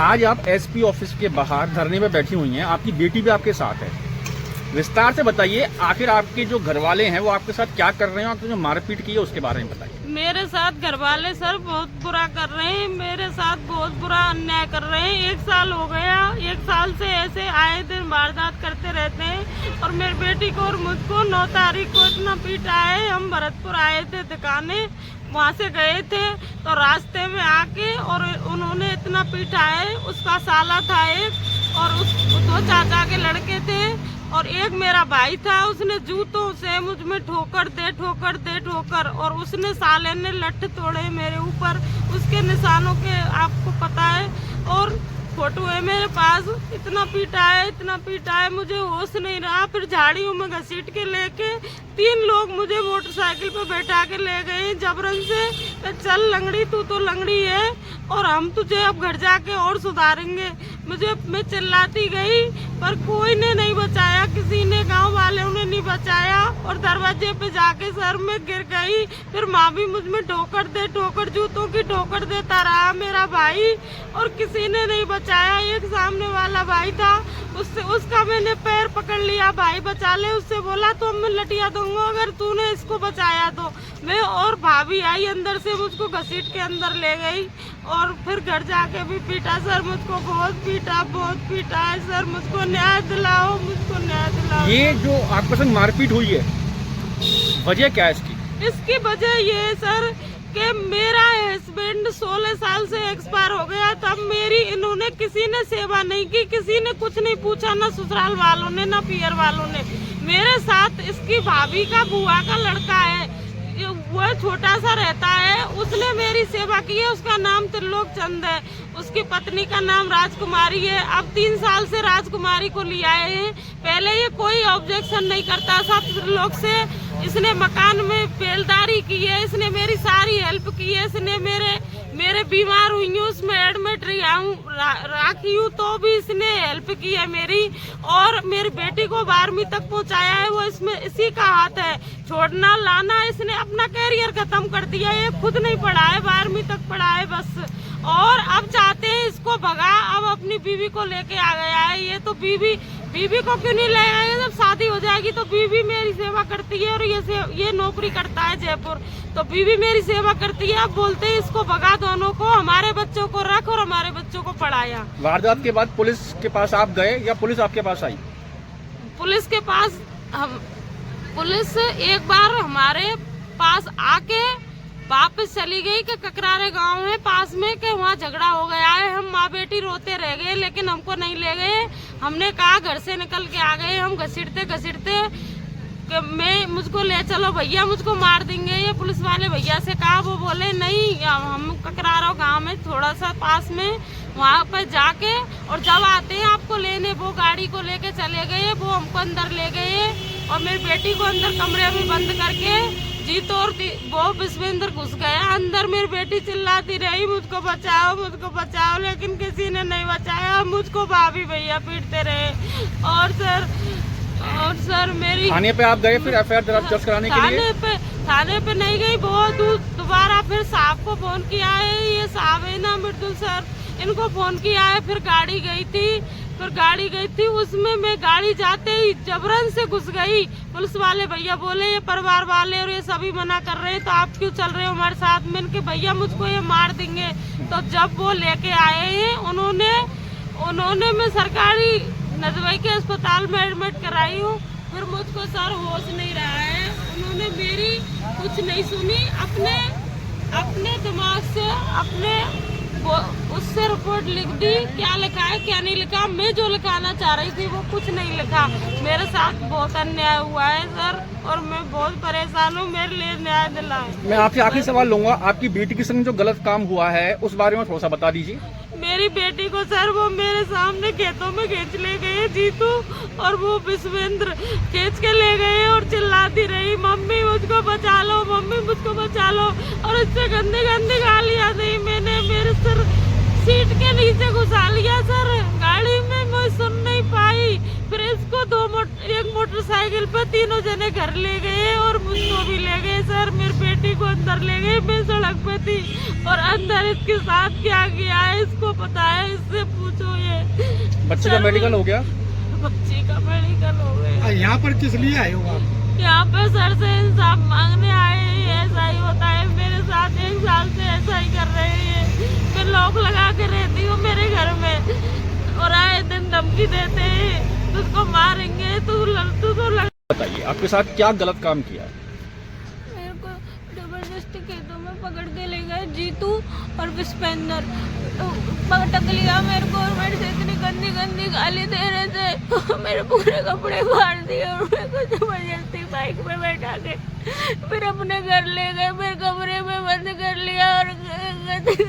आज आप SP office के बाहर धरने में बैठी हुई हैं, आपकी बेटी भी आपके साथ है। विस्तार से बताइए, आखिर आपके जो घर वाले हैं वो आपके साथ क्या कर रहे हैं, और जो मारपीट की है उसके बारे में बताइए। मेरे साथ घर वाले सर बहुत बुरा कर रहे हैं, मेरे साथ बहुत बुरा अन्याय कर रहे हैं। 1 साल हो गया, 1 साल से ऐसे आए दिन वारदात करते रहते हैं। और मेरी बेटी को और मुझको 9 तारीख को इतना पीटा है। हम भरतपुर आए थे दिखाने, वहाँ से गए थे तो रास्ते में आके और उन्होंने इतना पीटा है। उसका साला था एक, और उस 2 चाचा के लड़के थे, और एक मेरा भाई था। उसने जूतों से मुझ में ठोकर दे, और उसने साले ने लठ तोड़े मेरे ऊपर। उसके निशानों के आपको पता है, और फोटो है मेरे पास। इतना पीटा है, मुझे होश नहीं रहा। फिर झाड़ियों में घसीट के लेके 3 लोग मुझे मोटरसाइकिल पे बैठा के ले गए जबरन से। चल लंगड़ी, तू तो लंगड़ी है, और हम तुझे अब घर जाके और सुधारेंगे। मैं चिल्लाती गई, पर कोई ने नहीं बचाया, किसी ने, गांव वालों ने नहीं बचाया। और दरवाजे पे जाके सर में गिर गई। फिर माँ भी मुझ में ठोकर जूतों की ठोकर देता रहा मेरा भाई, और किसी ने नहीं बचाया। एक सामने वाला भाई था, उसका मैंने पैर पकड़ लिया, भाई बचा ले। उससे बोला तो मैं लटिया दूंगा अगर तूने इसको बचाया तो। मैं और भाभी आई अंदर से, मुझको घसीट के अंदर ले गई, और फिर घर जाके भी पीटा सर। मुझको बहुत पीटा है सर। मुझको न्याय दिलाओ। ये जो आपके संग मारपीट हुई है, वजह क्या है इसकी? इसकी वजह ये है सर कि मेरा हस्बैंड 16 साल से एक्सपायर हो गया। तब मेरी इन्होंने किसी ने सेवा नहीं की, किसी ने कुछ नहीं पूछा, ना ससुराल वालों ने ना पियर वालों ने। मेरे साथ इसकी भाभी का बुआ का लड़का है, वो छोटा सा रहता है, उसने मेरी सेवा की है। उसका नाम त्रिलोक चंद है, उसकी पत्नी का नाम राजकुमारी है। अब 3 साल से राजकुमारी को ले आए हैं। पहले ये कोई ऑब्जेक्शन नहीं करता था त्रिलोक से। इसने मकान में बेलदारी की है, इसने मेरी सारी हेल्प की है। इसने मेरे बीमार हुई हूँ, उसमें एडमिट राखी हूँ, तो भी इसने हेल्प की है मेरी। और मेरी बेटी को 12वीं तक पहुँचाया है, वो इसमें इसी का हाथ है। छोड़ना लाना, इसने अपना कैरियर खत्म कर दिया। ये खुद नहीं पढ़ा है, 12वीं तक पढ़ा है बस। और अब चाहते हैं इसको भगा, अब अपनी बीवी को लेके आ गया है। ये तो बीवी को क्यों नहीं ले आएगा? जब शादी हो जाएगी तो बीवी मेरी सेवा करती है, और ये नौकरी करता है जयपुर, तो बीवी मेरी सेवा करती है। अब बोलते हैं इसको भगा, दोनों को, हमारे बच्चों को रख और हमारे बच्चों को पढ़ाया। वारदात के बाद पुलिस के पास आप गए या पुलिस आपके पास आई? पुलिस के पास पुलिस एक बार हमारे पास आके वापस चली गई कि ककरारे गांव है पास में, कि वहाँ झगड़ा हो गया है। हम माँ बेटी रोते रह गए, लेकिन हमको नहीं ले गए। हमने कहा घर से निकल के आ गए। हम घसीटते मुझको ले चलो भैया, मुझको मार देंगे। ये पुलिस वाले भैया से कहा, वो बोले नहीं, हम ककरारा गांव में थोड़ा सा पास में, वहाँ पर जाके, और जब आते हैं आपको लेने, वो गाड़ी को लेके चले गए। वो हमको अंदर ले गए, और मेरी बेटी को अंदर कमरे में बंद करके जीत और वो विश्वेंद्र घुस गया अंदर। मेरी बेटी चिल्लाती रही, मुझको बचाओ, लेकिन किसी ने नहीं बचाया। मुझको भाभी भैया पीटते रहे। और सर मेरी थाने पे आप गए फिर एफआईआर दर्ज कराने के लिए? थाने पे नहीं गई, बहुत दूर। दोबारा फिर साहब को फोन किया है, ये साहब है ना मृदुल सर, इनको फोन किया है। फिर गाड़ी गई थी, उसमें मैं गाड़ी जाते ही जबरन से घुस गई। पुलिस वाले भैया बोले ये परिवार वाले और ये सभी मना कर रहे हैं, तो आप क्यों चल रहे हो हमारे साथ में? इनके भैया मुझको ये मार देंगे। तो जब वो लेके आए हैं, उन्होंने मैं सरकारी नजबई के अस्पताल में एडमिट कराई हूँ। फिर मुझको सर होश नहीं रहा है। उन्होंने मेरी कुछ नहीं सुनी, अपने दिमाग से उससे रिपोर्ट लिख दी। क्या लिखा है क्या नहीं लिखा, मैं जो लिखाना चाह रही थी वो कुछ नहीं लिखा। मेरे साथ बहुत अन्याय हुआ है सर, और मैं बहुत परेशान हूँ। मेरे लिए न्याय दिलाएं। मैं आपसे आखिरी सवाल लूंगा, आपकी बेटी के संग जो गलत काम हुआ है उस बारे में थोड़ा सा बता दीजिए। मेरी बेटी को सर वो मेरे सामने खेतों में खींच ले गए जीतू, और वो विश्वेंद्र खींच के ले गए, और चिल्लाती रही, मम्मी मुझको बचा लो, मम्मी मुझको बचा लो। और इससे गंदी गालियां दी। मैंने मेरे सर सीट के नीचे घुसा लिया सर गाड़ी में, मैं सुन नहीं पाई। फिर इसको एक मोटरसाइकिल पे तीनों जने घर ले गए और मुझको भी ले गए सर। मेरी बेटी को अंदर ले गए, मैं सड़क पे थी और अंदर इसके साथ क्या किया है इसको पता है, इससे पूछो। ये बच्चे का मेडिकल हो गया? बच्ची का मेडिकल हो गया। यहाँ पर किस लिए आए हो आप? यहाँ पे सर से इंसाफ मांगने आए हैं। ऐसा ही होता है मेरे साथ, 1 साल से ऐसा ही कर रहे हैं। मैं लॉक लगा के रहती हूँ मेरे घर में और आए दिन धमकी देते हैं तुझको मारेंगे, तू तो बताइए आपके साथ क्या गलत काम किया? मेरे को जबरदस्ती खेतों में पकड़ के ले गए जीतू और विस्पेंदर, पकड़ लिया मेरे को और मेरे से इतनी गंदी गंदी गाली दे रहे थे। मेरे पूरे कपड़े फाड़ दिए और मेरे को जबरदस्ती बाइक में बैठा के फिर अपने घर ले गए, मेरे कमरे में बंद कर लिया और गंदी